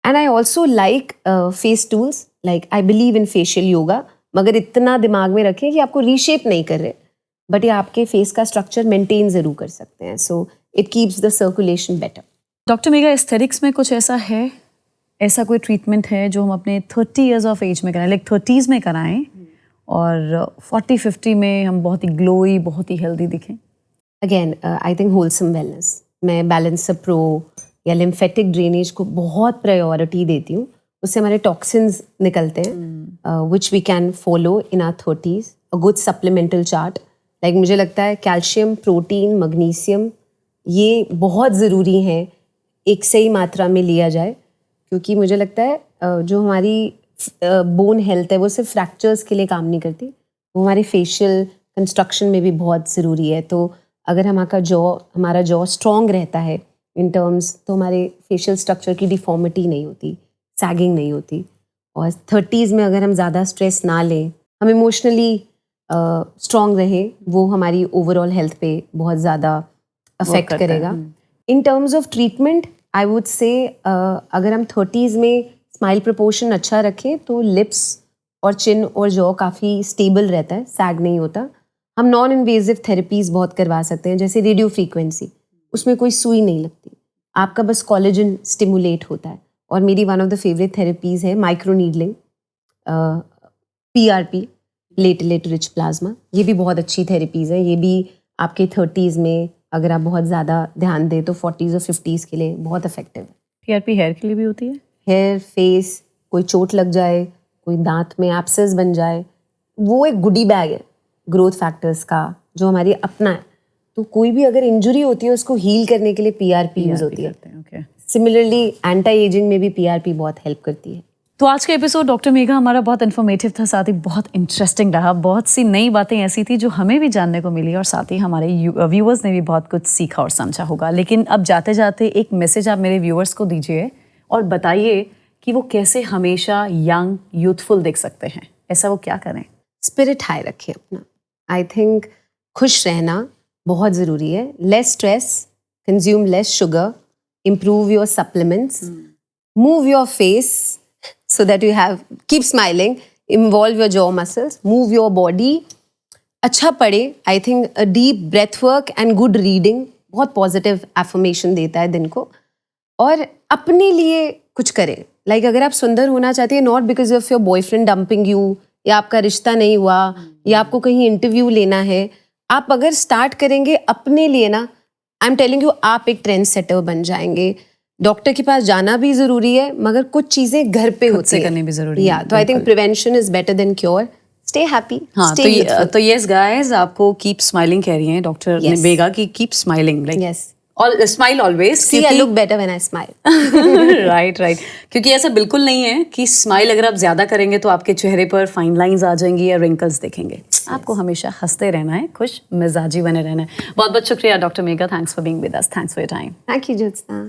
And I also like face tools. Like I believe in facial yoga. मगर इतना दिमाग में रखें कि आपको reshape नहीं कर रहे, बट ये आपके फेस का स्ट्रक्चर मेंटेन जरूर कर सकते हैं. So it keeps the circulation better. Doctor mega, aesthetics में कुछ ऐसा है, ऐसा कोई ट्रीटमेंट है जो हम अपने 30 इयर्स ऑफ एज में कराएं, लाइक 30s में कराएं और 40-50 में हम बहुत ही ग्लोई, बहुत ही हेल्दी दिखें? Again I think wholesome wellness. मैं बैलेंसर प्रो या लिम्फेटिक ड्रेनेज को बहुत प्रायोरिटी देती हूँ. उससे हमारे टॉक्सिन्स निकलते हैं which we can follow in our 30s. A good supplemental chart, like मुझे लगता है कैल्शियम, प्रोटीन, मैग्नीशियम ये बहुत ज़रूरी हैं एक सही मात्रा में लिया जाए, क्योंकि मुझे लगता है जो हमारी बोन हेल्थ है वो सिर्फ फ्रैक्चर्स के लिए काम नहीं करती, वो हमारे फेशियल कंस्ट्रक्शन में भी बहुत ज़रूरी है. तो अगर हमारा जॉ स्ट्रॉन्ग रहता है इन टर्म्स, तो हमारे फेशियल स्ट्रक्चर की डिफॉर्मिटी नहीं होती, सैगिंग नहीं होती. और 30s में अगर हम ज़्यादा स्ट्रेस ना लें, हम इमोशनली स्ट्रॉन्ग रहे, वो हमारी ओवरऑल हेल्थ पे बहुत ज़्यादा अफेक्ट करेगा. इन terms of treatment I would say अगर हम 30s में स्माइल प्रपोर्शन अच्छा रखें तो लिप्स और चिन और जॉ काफ़ी स्टेबल रहता है, सैग नहीं होता. हम नॉन इन्वेजिव थेरेपीज़ बहुत करवा सकते हैं, जैसे रेडियो फ्रीक्वेंसी. उसमें कोई सुई नहीं लगती, आपका बस कोलेजन स्टिमुलेट होता है. और मेरी one of the favourite therapies है micro needling, PRP, platelet rich plasma. ये भी बहुत अच्छी थेरेपीज़ है. ये भी आपके 30s में अगर आप बहुत ज़्यादा ध्यान दें तो 40s और 50s के लिए बहुत इफेक्टिव है. PRP हेयर के लिए भी होती है? हेयर, फेस, कोई चोट लग जाए, कोई दांत में एब्सेस बन जाए, वो एक गुडी बैग है ग्रोथ फैक्टर्स का जो हमारी अपना है. तो कोई भी अगर इंजरी होती है उसको हील करने के लिए PRP यूज़ होती है. सिमिलरली एंटी एजिंग में भी PRP बहुत हेल्प करती है. तो आज का एपिसोड डॉक्टर मेघा हमारा बहुत इन्फॉर्मेटिव था, साथ ही बहुत इंटरेस्टिंग रहा. बहुत सी नई बातें ऐसी थी जो हमें भी जानने को मिली और साथ ही हमारे व्यूअर्स ने भी बहुत कुछ सीखा और समझा होगा. लेकिन अब जाते जाते एक मैसेज आप मेरे व्यूअर्स को दीजिए और बताइए कि वो कैसे हमेशा यंग, यूथफुल दिख सकते हैं. ऐसा वो क्या करें? स्पिरिट हाई रखें अपना. आई थिंक खुश रहना बहुत ज़रूरी है. Less stress, consume less sugar, improve your supplements, move your face so that you keep smiling, involve your jaw muscles, move your body. अच्छा पढ़े. I think a deep breath work and good reading बहुत positive affirmation देता है दिन को. और अपने लिए कुछ करें. Like अगर आप सुंदर होना चाहती हैं, not because of your boyfriend dumping you, या आपका रिश्ता नहीं हुआ, या आपको कहीं इंटरव्यू लेना है, आप अगर स्टार्ट करेंगे अपने लिए ना, आई एम टेलिंग यू, आप एक ट्रेंड सेटर बन जाएंगे. डॉक्टर के पास जाना भी जरूरी है, मगर कुछ चीजें घर पे होती है करनी भी जरूरी है. तो I think prevention is better than cure. Stay happy. हाँ, तो यस गाइस, आपको कीप स्माइलिंग कह रही हैं डॉक्टर मेघा की. Keep smiling, like yes, smile always. See I look better when I smile. Right. क्योंकि ऐसा बिल्कुल नहीं है कि स्माइल अगर आप ज्यादा करेंगे तो आपके चेहरे पर फाइन लाइंस आ जाएंगी या रिंकल्स दिखेंगे. आपको हमेशा हंसते रहना है, खुश मिजाजी बने रहना है. बहुत बहुत शुक्रिया doctor Megha. Thanks for being with us. Thanks for your time. Thank you Jyotsna.